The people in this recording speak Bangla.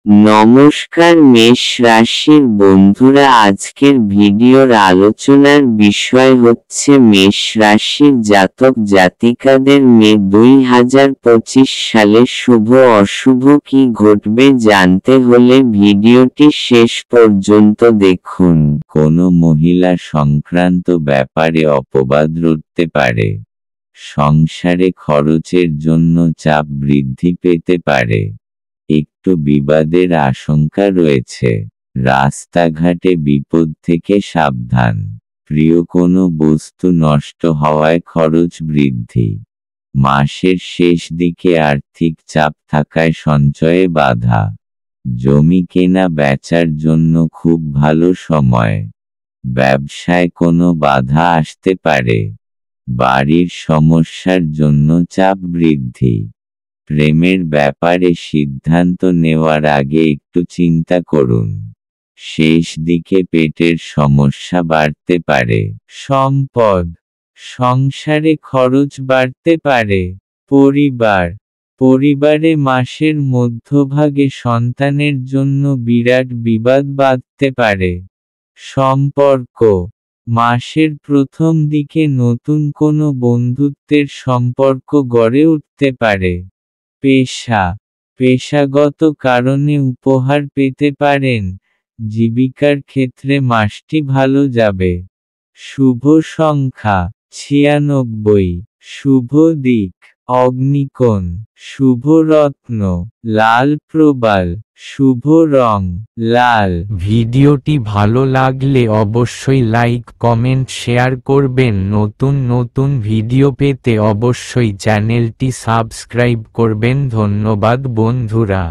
নমস্কার মেষ রাশির বন্ধুরা, আজকের ভিডিওর আলোচনার বিষয় হচ্ছে মেষ রাশির জাতক জাতিকাদের মে 2025 সালে শুভ অশুভ কি ঘটবে জানতে হলে ভিডিওটি শেষ পর্যন্ত দেখুন। কোনো মহিলা সংক্রান্ত ব্যাপারে অপবাদ রটতে পারে। সংসারে খরচের জন্য চাপ বৃদ্ধি পেতে পারে। একটু বিবাদের আশঙ্কা রয়েছে। রাস্তাঘাটে বিপদ থেকে সাবধান। প্রিয় কোনো বস্তু নষ্ট হওয়ায় খরচ বৃদ্ধি। মাসের শেষ দিকে আর্থিক চাপ থাকায় সঞ্চয়ে বাধা। জমি কেনা বেচার জন্য খুব ভালো সময়। ব্যবসায় কোনো বাধা আসতে পারে। বাড়ির সমস্যার জন্য চাপ বৃদ্ধি। প্রেমের ব্যাপারে সিদ্ধান্ত নেওয়ার আগে একটু চিন্তা করুন। শেষ দিকে পেটের সমস্যা বাড়তে পারে। সম্পদ, সংসারে খরচ বাড়তে পারে। পরিবারে মাসের মধ্যভাগে সন্তানের জন্য বিরাট বিবাদ বাধতে পারে। সম্পর্ক, মাসের প্রথম দিকে নতুন কোনো বন্ধুত্বের সম্পর্ক গড়ে উঠতে পারে। পেশাগত কারণে উপহার পেতে পারেন। জীবিকার ক্ষেত্রে মাসটি ভালো যাবে। শুভ সংখ্যা 96, শুভ দিক অগ্নিকোণ, শুভ রত্ন লাল প্রবাল, শুভ রং লাল। ভিডিওটি ভালো লাগলে অবশ্যই লাইক কমেন্ট শেয়ার করবেন। নতুন ভিডিও পেতে অবশ্যই চ্যানেলটি সাবস্ক্রাইব করবেন। ধন্যবাদ বন্ধুরা।